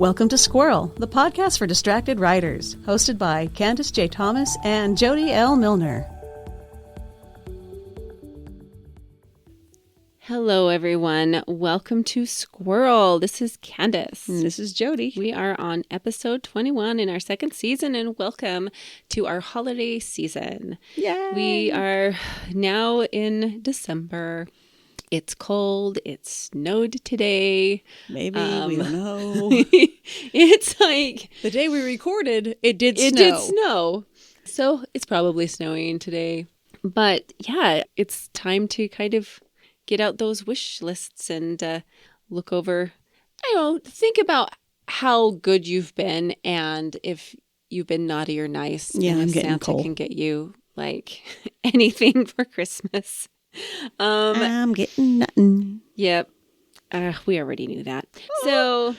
Welcome to Squirrel, the podcast for distracted writers, hosted by Candace J. Thomas and Jody L. Milner. Hello, everyone. Welcome to Squirrel. This is Candace. And this is Jody. We are on episode 21 in our second season, and welcome to our holiday season. Yay! We are now in December. It's cold. It snowed today. Maybe. We don't know. It's like... The day we recorded, it did snow. It did snow. So it's probably snowing today. But yeah, it's time to kind of get out those wish lists and look over, think about how good you've been and if you've been naughty or nice. Yeah, and I'm if getting Santa cold. Can get you like anything for Christmas. I'm getting nothing. Yep. We already knew that. So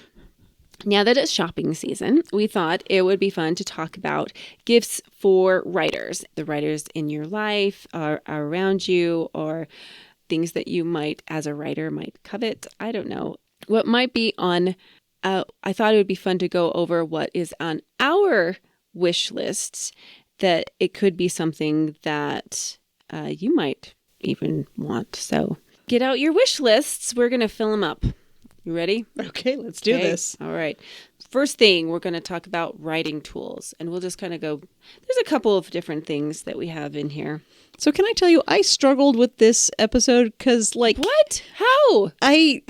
now that it's shopping season, we thought it would be fun to talk about gifts for writers, the writers in your life or around you, or things that you might, as a writer, might covet. I don't know. What might be on, I thought it would be fun to go over what is on our wish lists, that it could be something that you might even want. So get out your wish lists. We're going to fill them up. You ready? Okay, let's do this. All right. First thing, we're going to talk about writing tools, and we'll just kind of go, there's a couple of different things that we have in here. So can I tell you, I struggled with this episode because, like... What? How? I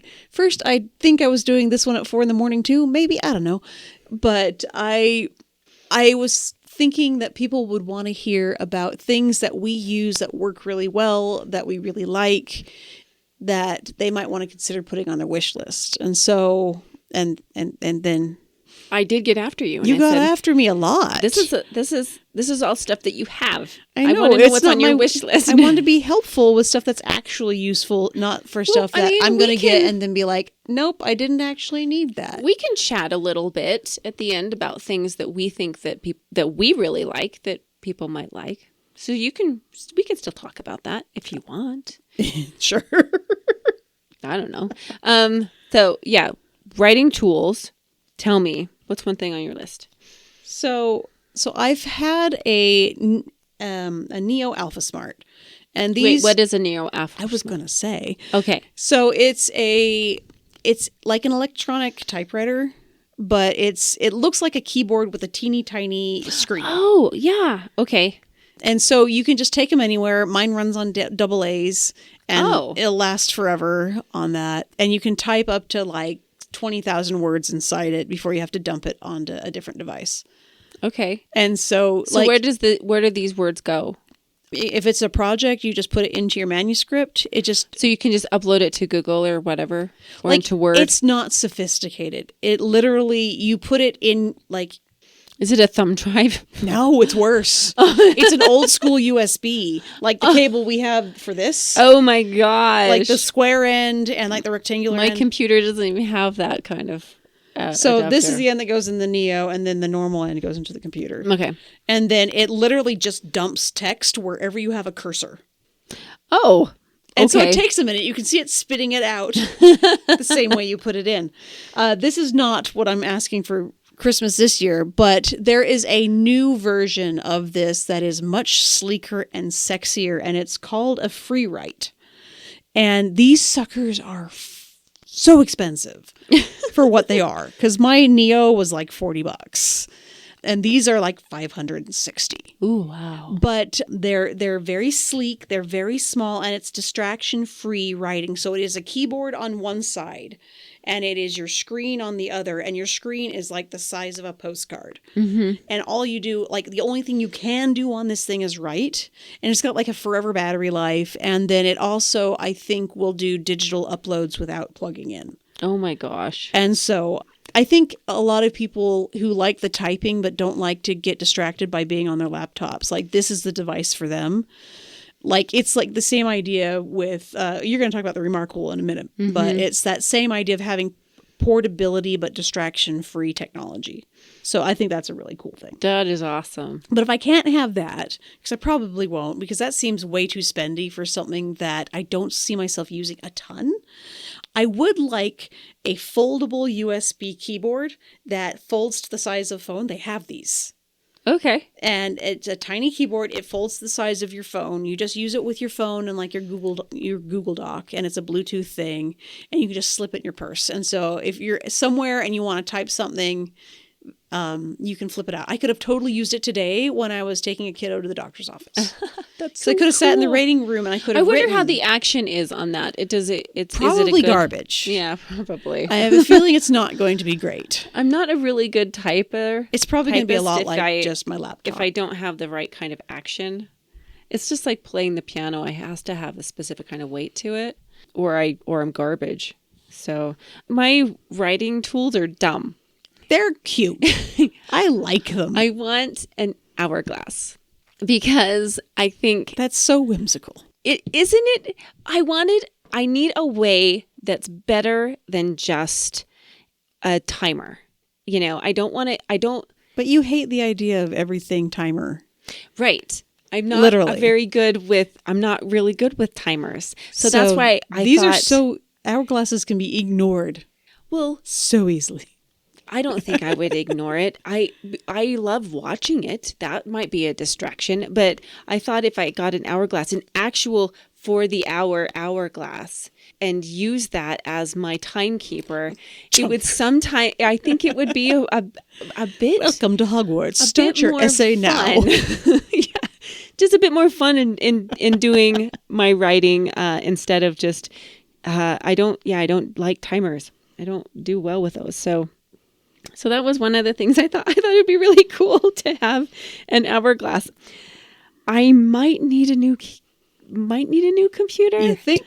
think I was doing this one at 4 a.m. too. Maybe, I don't know. But I was thinking that people would want to hear about things that we use that work really well, that we really like, that they might want to consider putting on their wish list. And so, and then I did get after you. And you I got said, after me a lot. This is all stuff that you have. I know. want to know It's what's not on your my wish list. I want to be helpful with stuff that's actually useful, not for stuff that I'm going to get and then be like, nope, I didn't actually need that. We can chat a little bit at the end about things that we think that that we really like, that people might like. So we can still talk about that if you want. Sure. I don't know. So yeah, writing tools. Tell me, what's one thing on your list? So I've had a Neo Alpha Smart, and these. Wait, what is a Neo Alpha? I was gonna say. Okay. So it's like an electronic typewriter, but it looks like a keyboard with a teeny tiny screen. Oh yeah. Okay. And so you can just take them anywhere. Mine runs on double A's, and it'll last forever on that. And you can type up to like 20,000 words inside it before you have to dump it onto a different device. Okay. And so like, where do these words go? If it's a project, you just put it into your manuscript. So you can just upload it to Google or whatever, or like, into Word. It's not sophisticated. It literally, you put it in like. Is it a thumb drive? No, it's worse. It's an old school USB, like the cable we have for this. Oh my gosh. Like the square end and like the rectangular end. My computer doesn't even have that kind of So adapter. This is the end that goes in the Neo, and then the normal end goes into the computer. Okay. And then it literally just dumps text wherever you have a cursor. Oh, okay. And so it takes a minute. You can see it spitting it out the same way you put it in. This is not what I'm asking for Christmas this year, but there is a new version of this that is much sleeker and sexier, and it's called a free write. And these suckers are so expensive for what they are, because my Neo was like $40. And these are like 560. Ooh, wow. But they're very sleek, they're very small, and it's distraction-free writing. So it is a keyboard on one side, and it is your screen on the other, and your screen is like the size of a postcard. Mm-hmm. And all you do, like the only thing you can do on this thing is write, and it's got like a forever battery life, and then it also, I think, will do digital uploads without plugging in. Oh my gosh. And so I think a lot of people who like the typing but don't like to get distracted by being on their laptops, like this is the device for them. Like it's like the same idea with, you're going to talk about the Remarkable in a minute, but it's that same idea of having portability but distraction-free technology. So I think that's a really cool thing. That is awesome. But if I can't have that, because I probably won't, because that seems way too spendy for something that I don't see myself using a ton, I would like a foldable USB keyboard that folds to the size of a phone. They have these. Okay. And it's a tiny keyboard. It folds to the size of your phone. You just use it with your phone and like your Google Doc, and it's a Bluetooth thing, and you can just slip it in your purse. And so if you're somewhere and you want to type something, you can flip it out. I could have totally used it today when I was taking a kiddo to the doctor's office. That's So I could have sat in the rating room and I could have I wonder written. how the action is on that. It's Probably is it a good, garbage. Yeah, probably. I have a feeling it's not going to be great. I'm not a really good typer. It's probably going to be a Typist lot if like just my laptop. If I don't have the right kind of action, it's just like playing the piano. I has to have a specific kind of weight to it, or I'm garbage. So my writing tools are dumb. They're cute. I like them. I want an hourglass because I think That's so whimsical. isn't it? I need a way that's better than just a timer. You know, I don't want to, But you hate the idea of everything timer. right. I'm not Literally. I'm not really good with timers. So that's why I thought, hourglasses can be ignored well, so easily. I don't think I would ignore it. I love watching it. That might be a distraction. But I thought if I got an hourglass, an actual for the hour hourglass, and use that as my timekeeper, it would sometime. I think it would be a bit. Welcome to Hogwarts. a Start bit your more essay now. fun. Yeah, just a bit more fun in doing my writing instead of just. I don't like timers. I don't do well with those. So that was one of the things I thought it'd be really cool to have an hourglass. I might need a new computer. You think?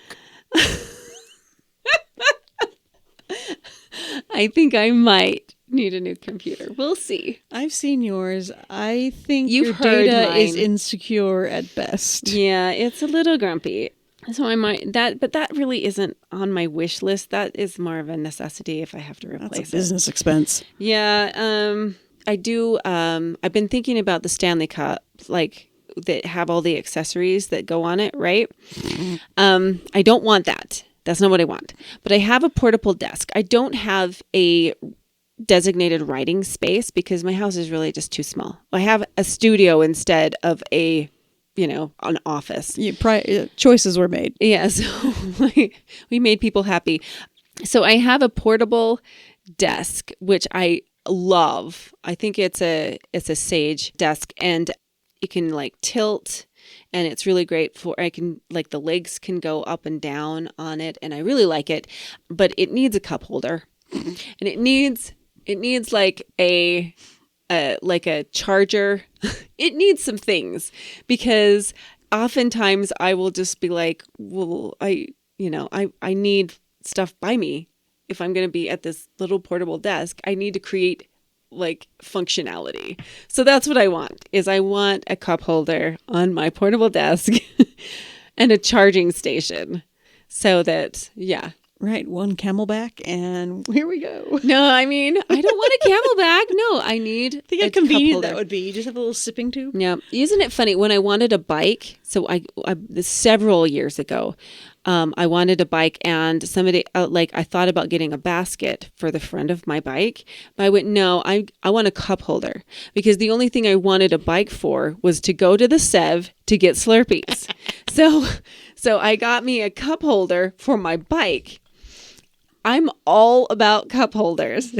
I think I might need a new computer. We'll see. I've seen yours. I think You've your heard data is mine. insecure at best. Yeah, it's a little grumpy. So I might but that really isn't on my wish list. That is more of a necessity if I have to replace That's a business expense. Yeah, I do. I've been thinking about the Stanley Cup, like that have all the accessories that go on it, right? I don't want that. That's not what I want. But I have a portable desk. I don't have a designated writing space because my house is really just too small. I have a studio instead of an office. Choices were made. Yeah, so we made people happy. So I have a portable desk, which I love. I think it's a Sage desk, and it can like tilt, and it's really great for, I can like the legs can go up and down on it, and I really like it, but it needs a cup holder, and it needs like a charger. It needs some things because oftentimes I will just be like, well, I need stuff by me. If I'm going to be at this little portable desk, I need to create like functionality. So that's what I want a cup holder on my portable desk and a charging station so that, yeah. Right, one Camelback, and here we go. No, I mean, I don't want a Camelback. No, I need Think how convenient that would be. You just have a little sipping tube. Yeah. Isn't it funny? When I wanted a bike, so I several years ago, I wanted a bike, and somebody, I thought about getting a basket for the front of my bike, but I went, no, I want a cup holder, because the only thing I wanted a bike for was to go to the Sev to get Slurpees. So I got me a cup holder for my bike. I'm all about cup holders.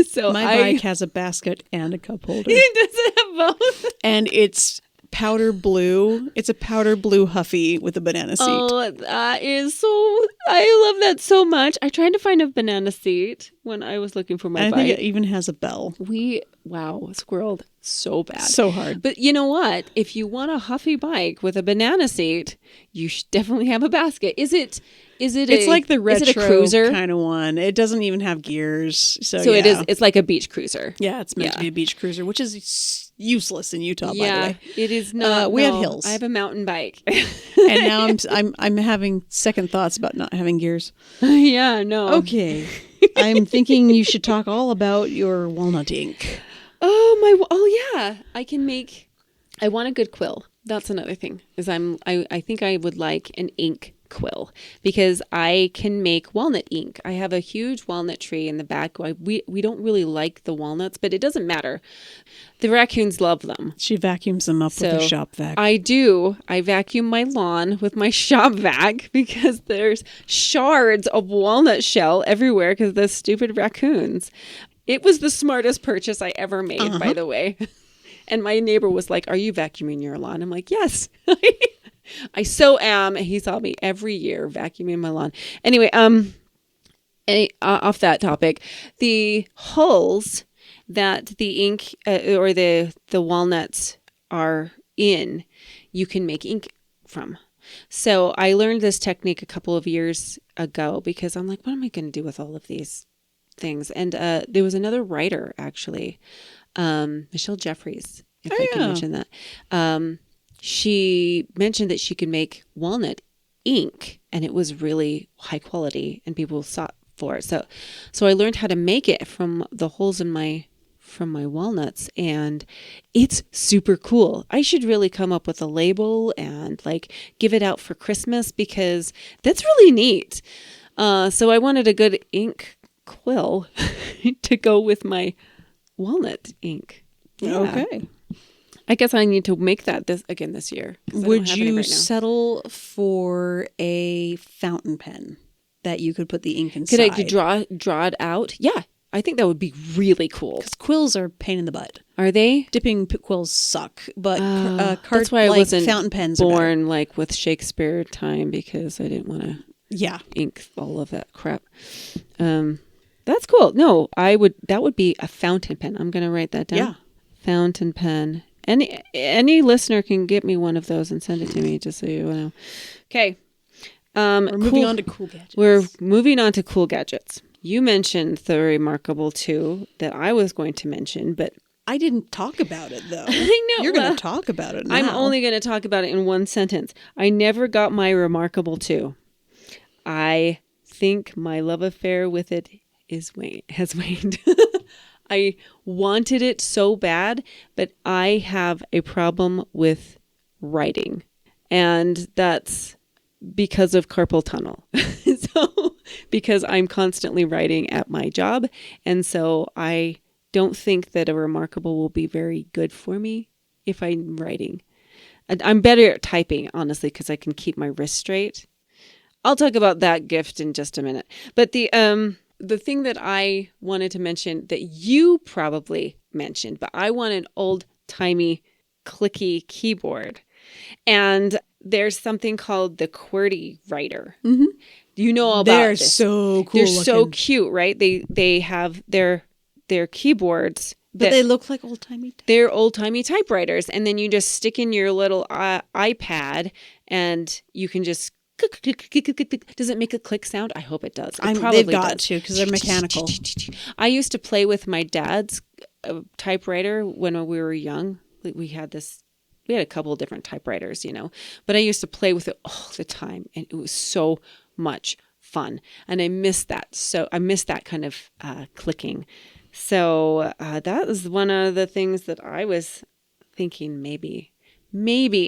So my bike has a basket and a cup holder. Does it have both? And it's powder blue. It's a powder blue Huffy with a banana seat. Oh, that is so... I love that so much. I tried to find a banana seat when I was looking for my and bike. I think it even has a bell. Squirreled so bad. So hard. But you know what? If you want a Huffy bike with a banana seat, you should definitely have a basket. It's like the retro is it a cruiser kind of one. It doesn't even have gears. So yeah. it is. It's like a beach cruiser. Yeah, it's meant to be a beach cruiser, which is useless in Utah, by the way. It is not. We have hills. I have a mountain bike. And now I'm having second thoughts about not having gears. Yeah, no. Okay. I'm thinking you should talk all about your walnut ink. Oh yeah. I want a good quill. That's another thing. I think I would like an ink quill because I can make walnut ink. I have a huge walnut tree in the back. We don't really like the walnuts, but it doesn't matter. The raccoons love them. She vacuums them up with her shop vac. I do. I vacuum my lawn with my shop vac because there's shards of walnut shell everywhere because of the stupid raccoons. It was the smartest purchase I ever made, by the way. And my neighbor was like, "Are you vacuuming your lawn?" I'm like, "Yes." I so am. He saw me every year vacuuming my lawn. Anyway, off that topic, the hulls that the ink or the walnuts are in, you can make ink from. So I learned this technique a couple of years ago because I'm like, what am I going to do with all of these things? And there was another writer, actually, Michelle Jeffries, if I can mention that. She mentioned that she could make walnut ink and it was really high quality and people sought for it. So I learned how to make it from the holes from my walnuts and it's super cool. I should really come up with a label and like give it out for Christmas because that's really neat. So I wanted a good ink quill to go with my walnut ink. Yeah. Okay. I guess I need to make that this year. Would you settle for a fountain pen that you could put the ink inside? Could I draw it out? Yeah, I think that would be really cool. Because quills are a pain in the butt. Are they? Dipping quills suck, but that's why I wasn't fountain pens born like with Shakespeare time because I didn't want to ink all of that crap. That's cool. No, that would be a fountain pen. I'm going to write that down. Yeah. Fountain pen. Any listener can get me one of those and send it to me, just so you know. Okay. We're moving on to cool gadgets. We're moving on to cool gadgets. You mentioned the Remarkable 2 that I was going to mention, but I didn't talk about it, though. I know. You're going to talk about it now. I'm only going to talk about it in one sentence. I never got my Remarkable 2. I think my love affair with it has waned. I wanted it so bad, but I have a problem with writing. And that's because of carpal tunnel. Because I'm constantly writing at my job. And so I don't think that a Remarkable will be very good for me if I'm writing. I'm better at typing, honestly, because I can keep my wrist straight. I'll talk about that gift in just a minute. But the thing that I wanted to mention that you probably mentioned, but I want an old-timey clicky keyboard. And there's something called the QWERTY writer. Mm-hmm. You know all about this. They're so cool. They're so cute, right? They have their keyboards. But they look like old-timey. They're old-timey typewriters. And then you just stick in your little iPad and you can just does it make a click sound? I hope it does. They've got to because they're mechanical. I used to play with my dad's typewriter when we were young. We had a couple of different typewriters, but I used to play with it all the time and it was so much fun. And I miss that. So I miss that kind of clicking. So that was one of the things that I was thinking maybe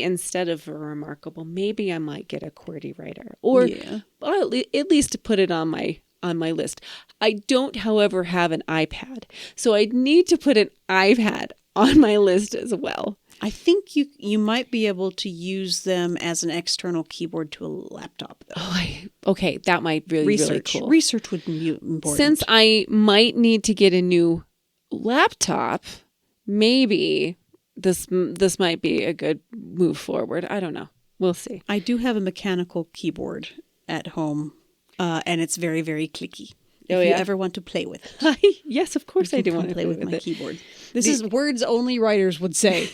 instead of a Remarkable, maybe I might get a QWERTY writer or at least to put it on my list. I don't, however, have an iPad. So I need to put an iPad on my list as well. I think you might be able to use them as an external keyboard to a laptop, though. Okay, that might really cool. Research would be important. Since I might need to get a new laptop, maybe this might be a good move forward. I don't know. We'll see. I do have a mechanical keyboard at home, and it's very, very clicky. If you ever want to play with it. Yes, of course I do want to play with my keyboard. This is words only writers would say.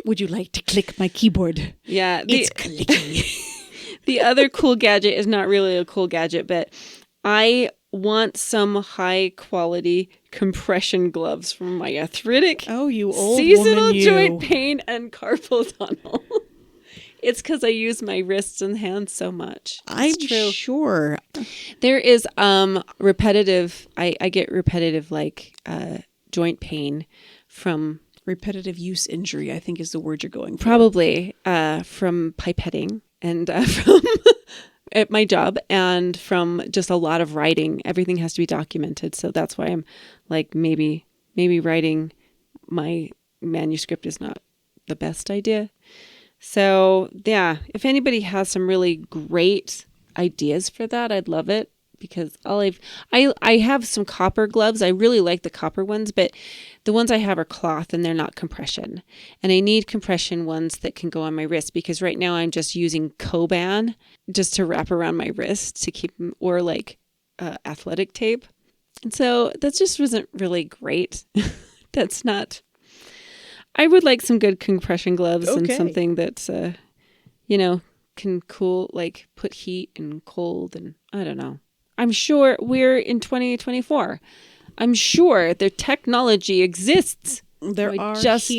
Would you like to click my keyboard? Yeah. It's clicky. The other cool gadget is not really a cool gadget, but I want some high quality compression gloves for my arthritic, you old seasonal woman, joint pain and carpal tunnel. It's because I use my wrists and hands so much. I'm sure. There is repetitive, I get repetitive joint pain from... Repetitive use injury, I think is the word you're going for. Probably from pipetting and from at my job and from just a lot of writing. Everything has to be documented. So that's why I'm like, maybe writing my manuscript is not the best idea. So yeah, if anybody has some really great ideas for that, I'd love it, because I have some copper gloves. I really like the copper ones, but the ones I have are cloth and they're not compression. And I need compression ones that can go on my wrist, because right now I'm just using Coban just to wrap around my wrist to keep, or like athletic tape. And so that just wasn't really great. That's not, I would like some good compression gloves and something that's, can cool, like put heat and cold, and I don't know. I'm sure we're in 2024. I'm sure their technology exists. There I are just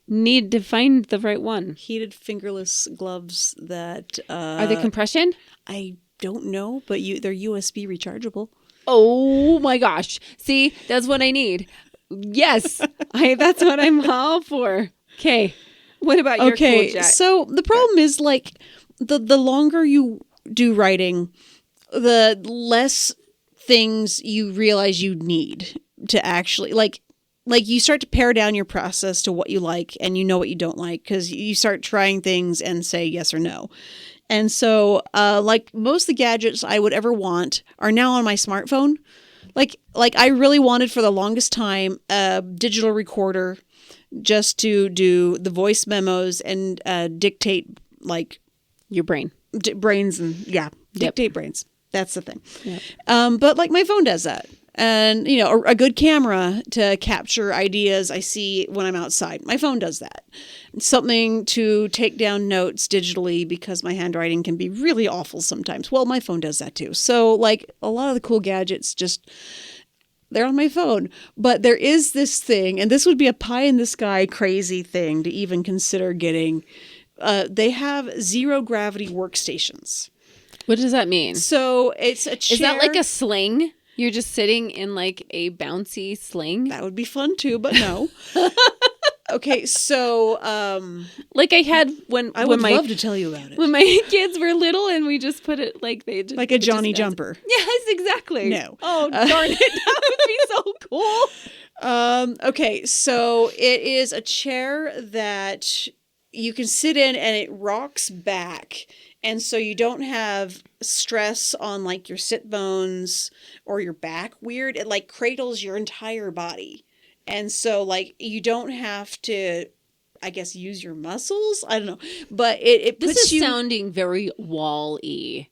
need to find the right one. Heated fingerless gloves that Are they compression? I don't know, but they're USB rechargeable. Oh my gosh. See, that's what I need. Yes. That's what I'm all for. Okay. What about your cool jet? So the problem is, like, the longer you do writing, the less things you realize you need to actually, like you start to pare down your process to what you like and you know what you don't like, because you start trying things and say yes or no. And so, like most of the gadgets I would ever want are now on my smartphone. Like I really wanted for the longest time a digital recorder just to do the voice memos and dictate, like, your brain. Brains and dictate brains. That's the thing. Yep. But like my phone does that. And, a good camera to capture ideas I see when I'm outside. My phone does that. Something to take down notes digitally, because my handwriting can be really awful sometimes. Well, my phone does that too. So, like, a lot of the cool gadgets they're on my phone. But there is this thing, and this would be a pie in the sky crazy thing to even consider getting. They have zero gravity workstations. What does that mean? So it's a chair. Is that like a sling? You're just sitting in like a bouncy sling? That would be fun too, but no. Okay, so like I had when I would love to tell you about it. When my kids were little, and we just put it like they just, like a Johnny jumper. Yes, exactly. No. Oh, darn it. That would be so cool. Okay, so it is a chair that you can sit in and it rocks back. And so you don't have stress on like your sit bones or your back weird. It like cradles your entire body. And so like you don't have to, I guess, use your muscles. I don't know. But it puts this is sounding very Wall-E,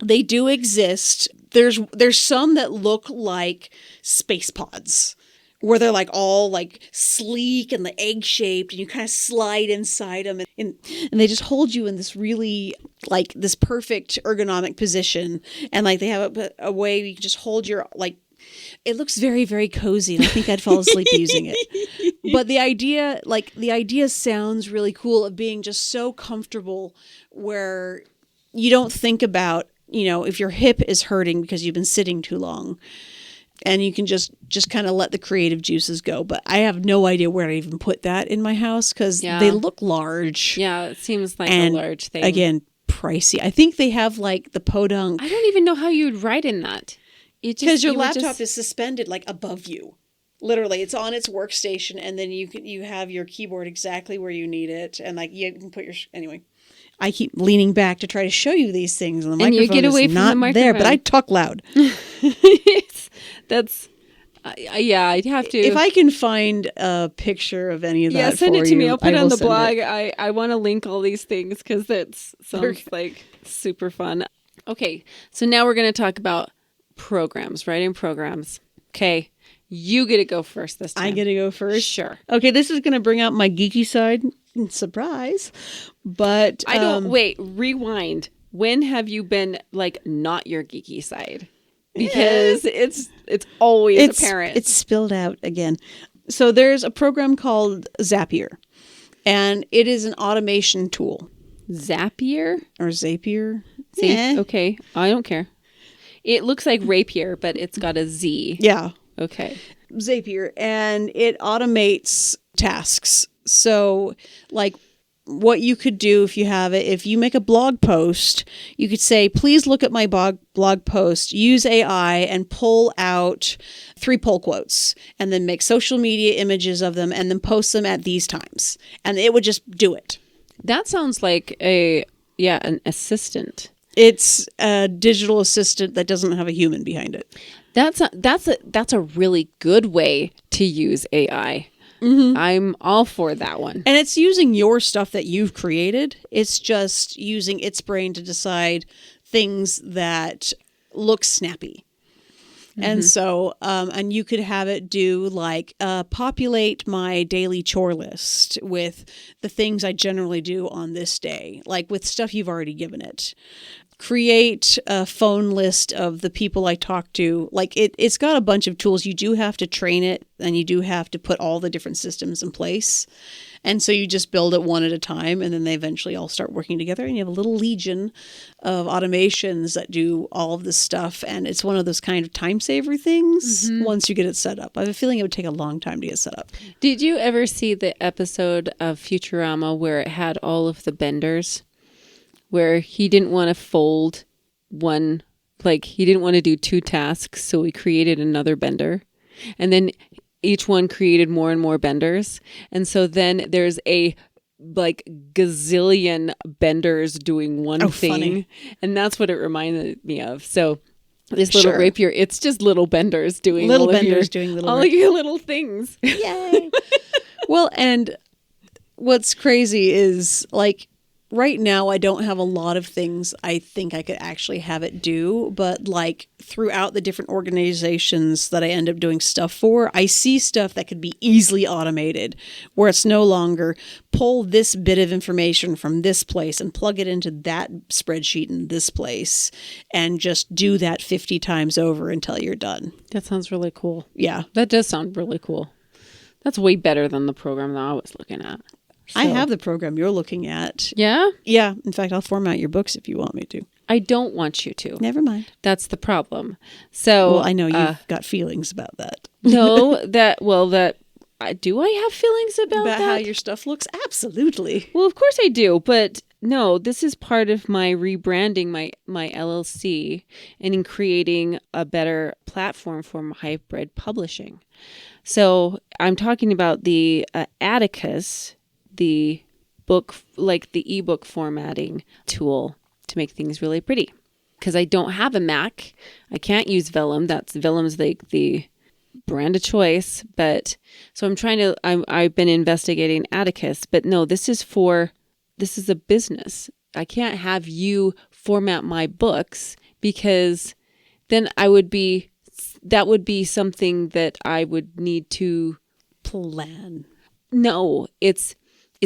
They do exist. There's some that look like space pods, where they're like all like sleek and the egg shaped, and you kind of slide inside them, and they just hold you in this really like this perfect ergonomic position. And like they have a way you can just hold your, like, it looks very, very cozy, and I think I'd fall asleep using it. But the idea sounds really cool, of being just so comfortable where you don't think about, if your hip is hurting because you've been sitting too long. And you can just kind of let the creative juices go. But I have no idea where to even put that in my house, because they look large. Yeah, it seems like a large thing. Again, pricey. I think they have like the podunk. I don't even know how you would write in that. Because your laptop is suspended like above you. Literally, it's on its workstation, and then you have your keyboard exactly where you need it, and like you can put your anyway. I keep leaning back to try to show you these things, and the microphone you get away is from not the microphone. there. But I talk loud. That's I'd have to. If I can find a picture of any of that, send it to me. I'll put it on the blog. It. I want to link all these things, because that sounds like super fun. Okay, so now we're going to talk about programs, writing programs. Okay, you get to go first this time. I get to go first? Sure. Okay, this is going to bring out my geeky side. Surprise. But I don't, wait, rewind. When have you been like not your geeky side? Because it's always apparent. It's spilled out again. So there's a program called Zapier, and it is an automation tool. Zapier? Or Zapier? Okay, I don't care. It looks like rapier, but it's got a Z. Yeah. Okay. Zapier, and it automates tasks. So, like, what you could do if you have it, if you make a blog post, you could say, please look at my blog post, use AI and pull out 3 pull quotes, and then make social media images of them and then post them at these times. And it would just do it. That sounds like an assistant. It's a digital assistant that doesn't have a human behind it. That's a really good way to use AI. Mm-hmm. I'm all for that one. And it's using your stuff that you've created. It's just using its brain to decide things that look snappy. Mm-hmm. And so, and you could have it do like, populate my daily chore list with the things I generally do on this day, like with stuff you've already given it. Create a phone list of the people I talk to. Like it's got a bunch of tools. You do have to train it, and you do have to put all the different systems in place. And so you just build it one at a time, and then they eventually all start working together, and you have a little legion of automations that do all of this stuff. And it's one of those kind of time saver things once you get it set up. I have a feeling it would take a long time to get set up. Did you ever see the episode of Futurama where it had all of the benders? Where he didn't want to fold one, like he didn't want to do 2 tasks, so he created another bender. And then each one created more and more benders. And so then there's a like gazillion benders doing one thing. Funny. And that's what it reminded me of. So this little rapier, it's just little benders doing all of your little things. Yay. Well, and what's crazy is like, right now, I don't have a lot of things I think I could actually have it do, but like throughout the different organizations that I end up doing stuff for, I see stuff that could be easily automated, where it's no longer pull this bit of information from this place and plug it into that spreadsheet in this place and just do that 50 times over until you're done. That sounds really cool. Yeah. That does sound really cool. That's way better than the program that I was looking at. So. I have the program you're looking at. Yeah? Yeah. In fact, I'll format your books if you want me to. I don't want you to. Never mind. That's the problem. So, well, I know you've got feelings about that. No, do I have feelings about that? How your stuff looks? Absolutely. Well, of course I do, but no, this is part of my rebranding my LLC and in creating a better platform for hybrid publishing. So I'm talking about the Atticus, the book, like the ebook formatting tool to make things really pretty. Because I don't have a Mac, I can't use Vellum. Vellum's the brand of choice. But so I've been investigating Atticus. But no, this is a business. I can't have you format my books because then that would be something that I would need to plan. No, it's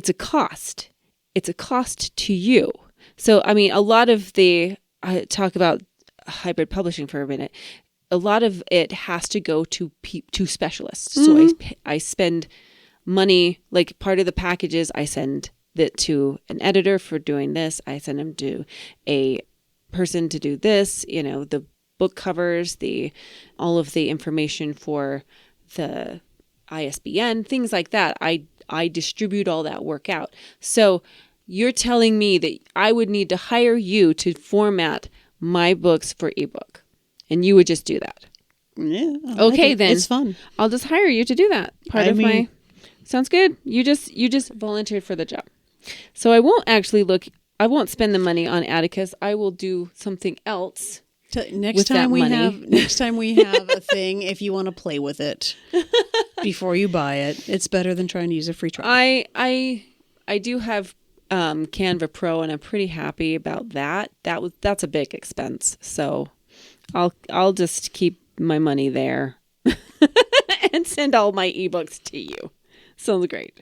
a cost. It's a cost to you. So, I mean, a lot of I talk about hybrid publishing for a minute. A lot of it has to go to specialists. Mm-hmm. So I spend money, like part of the packages, I send it to an editor for doing this. I send them to a person to do this, the book covers, all of the information for the ISBN, things like that. I distribute all that work out. So you're telling me that I would need to hire you to format my books for ebook, and you would just do that. Yeah. Okay, then it's fun. I'll just hire you to do that. Sounds good. You just volunteered for the job. So I won't spend the money on Atticus. I will do something else. Next time we have a thing, if you want to play with it before you buy it, it's better than trying to use a free trial. I do have Canva Pro, and I'm pretty happy about that. That's a big expense, so I'll just keep my money there and send all my ebooks to you. Sounds great.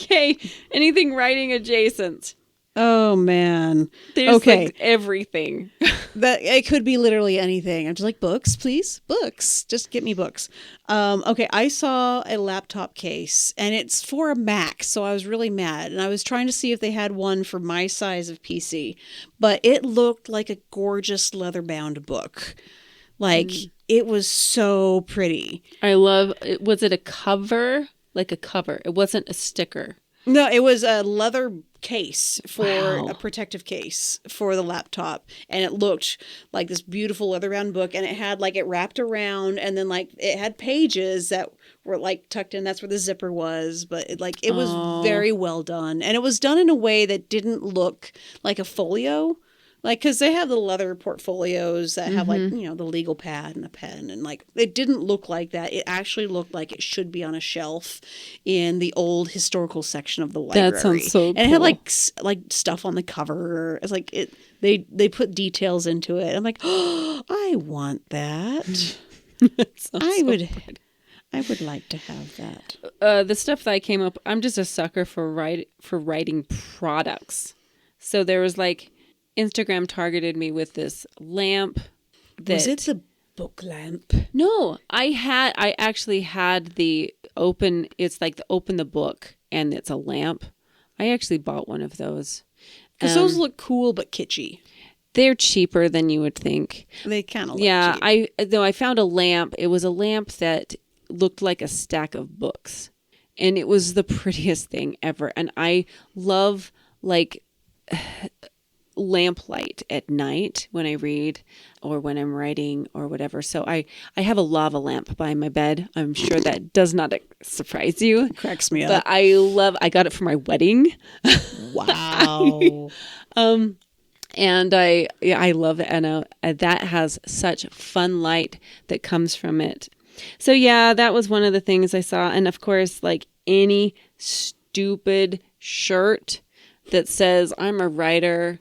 Okay, anything writing adjacent? Oh man. There's like everything. That it could be literally anything. I'm just like, books, please. Books. Just get me books. Okay, I saw a laptop case and it's for a Mac, so I was really mad. And I was trying to see if they had one for my size of PC. But it looked like a gorgeous leather-bound book. Like it was so pretty. I love it. Was it a cover? Like a cover. It wasn't a sticker. No, it was a leather case for Wow. a protective case for the laptop. And it looked like this beautiful leather bound book. And it had like it wrapped around and then like it had pages that were like tucked in. That's where the zipper was. But it was very well done. And it was done in a way that didn't look like a folio. Like, because they have the leather portfolios that have, like, you know, the legal pad and a pen. And, like, it didn't look like that. It actually looked like it should be on a shelf in the old historical section of the library. That sounds so cool. And it had, like stuff on the cover. It's like, they put details into it. I'm like, oh, I want that. I would like to have that. The stuff that I came up, I'm just a sucker for writing products. So there was, like... Instagram targeted me with this lamp. Was it a book lamp? No, I actually had the open, it's like the open the book and it's a lamp. I actually bought one of those. Because those look cool but kitschy. They're cheaper than you would think. They kind of look cheap. cheap. I found a lamp. It was a lamp that looked like a stack of books. And it was the prettiest thing ever. And I love like... lamplight at night when I read or when I'm writing or whatever. So I have a lava lamp by my bed. I'm sure that does not surprise you. It cracks me up. But I got it for my wedding. Wow. And I love it. And that has such fun light that comes from it. So yeah, that was one of the things I saw. And of course, like any stupid shirt that says I'm a writer,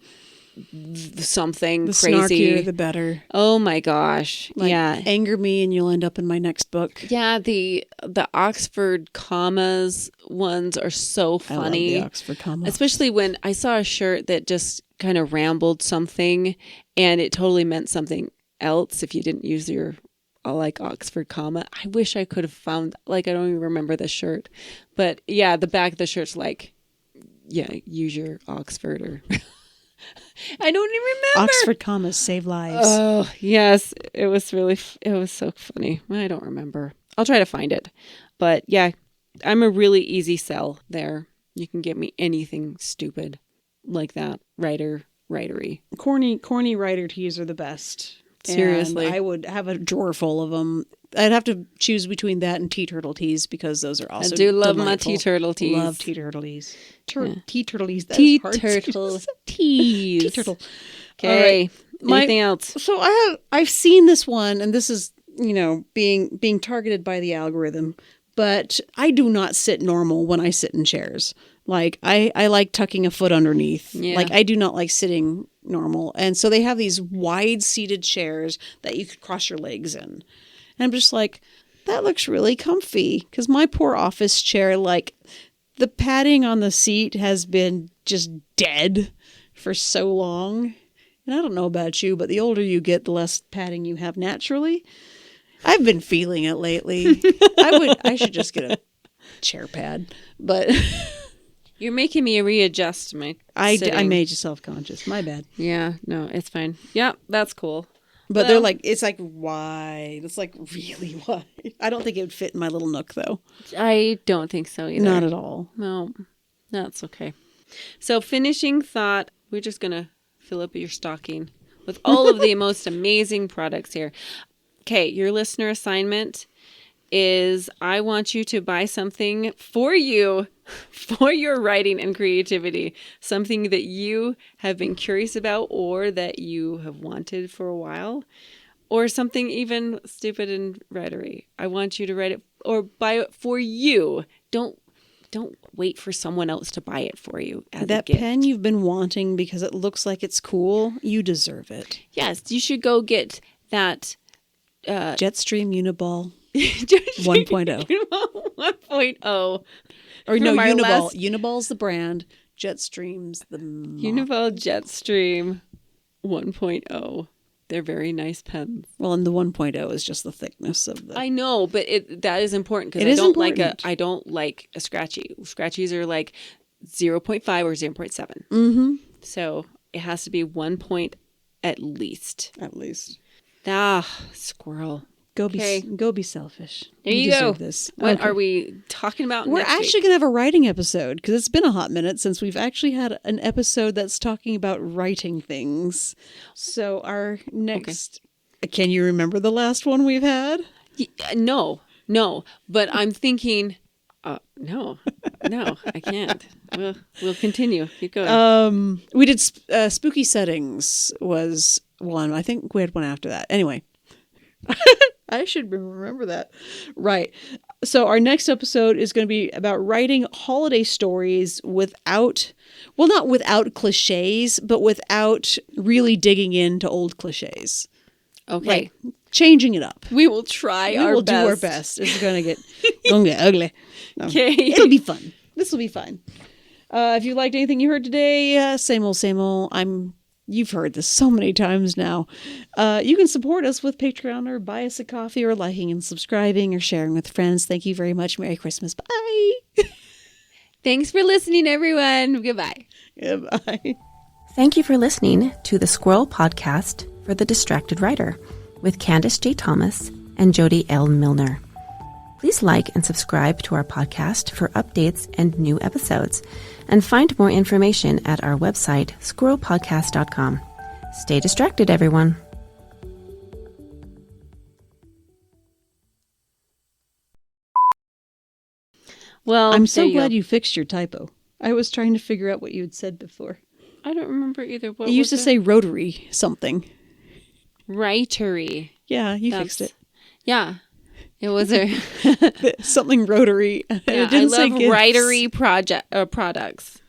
something the crazy. Snarkier, the better. Oh my gosh. Like, yeah. Anger me and you'll end up in my next book. Yeah. The Oxford commas ones are so funny. I love the Oxford comma. Especially when I saw a shirt that just kind of rambled something and it totally meant something else if you didn't use your like Oxford comma. I wish I could have found, like, I don't even remember the shirt. But yeah, the back of the shirt's like, yeah, use your Oxford or... I don't even remember. Oxford commas save lives. Oh, yes. It was so funny. I don't remember. I'll try to find it. But yeah, I'm a really easy sell there. You can get me anything stupid like that. Writery. Corny writer tees are the best. Seriously. And I would have a drawer full of them. I'd have to choose between that and tea turtle tees because those are also I do love delightful. my tea turtle tees. Love tea turtle tees. Tea turtle tees. Tea turtle tees. Tea turtle. Okay. Anything else? So I've seen this one, and this is, you know, being targeted by the algorithm, but I do not sit normal when I sit in chairs. Like I like tucking a foot underneath. Yeah. Like I do not like sitting normal. And so they have these wide seated chairs that you could cross your legs in. And I'm just like, that looks really comfy. Because my poor office chair, like, the padding on the seat has been just dead for so long. And I don't know about you, but the older you get, the less padding you have naturally. I've been feeling it lately. I should just get a chair pad. But You're making me readjust my I sitting. made you self-conscious. My bad. Yeah, no, it's fine. Yeah, that's cool. But they're like, it's like wide. It's like really wide. I don't think it would fit in my little nook, though. I don't think so either. Not at all. No, that's okay. So finishing thought, we're just going to fill up your stocking with all of the most amazing products here. Okay, your listener assignment is I want you to buy something for you, for your writing and creativity, something that you have been curious about or that you have wanted for a while, or something even stupid and writery. I want you to write it or buy it for you. Don't wait for someone else to buy it for you. That pen you've been wanting because it looks like it's cool, you deserve it. Yes, you should go get that Jetstream Uniball 1.0. 1.0. Or no, Uniball. Uniball's the brand. Jetstream's the Uniball Jetstream 1.0. They're very nice pens. Well, and the 1.0 is just the thickness of the... I know, but that is important because I don't like a scratchy. Scratchies are like 0.5 or 0.7. Mm-hmm. So it has to be 1 point at least. At least. Ah, squirrel. Go Okay. be selfish. There you go. deserve this. What Okay. are we talking about We're next actually week? going to have a writing episode because it's been a hot minute since we've actually had an episode that's talking about writing things. So our next, can you remember the last one we've had? No, but I'm thinking, no, I can't. We'll continue. Keep going. We did spooky settings was one. I think we had one after that. Anyway, I should remember that. Right. So our next episode is going to be about writing holiday stories without, well, not without cliches, but without really digging into old cliches. Okay. Like changing it up. We will try We our will best. do our best. It's going to get ugly. No. Okay. It'll be fun. This will be fun. If you liked anything you heard today, same old, same old. You've heard this so many times now. You can support us with Patreon or buy us a coffee or liking and subscribing or sharing with friends. Thank you very much. Merry Christmas. Bye. Thanks for listening, everyone. Goodbye. Goodbye. Thank you for listening to the Squirrel Podcast for the Distracted Writer with Candace J. Thomas and Jody L. Milner. Please like and subscribe to our podcast for updates and new episodes, and find more information at our website, squirrelpodcast.com. Stay distracted, everyone. Well, I'm so there glad go. you fixed your typo. I was trying to figure out what you had said before. I don't remember either. What You used to was it? say rotary something. Writery. Yeah, you fixed it. Yeah. It was a Something rotary. yeah, It I didn't say love gifts. writery products.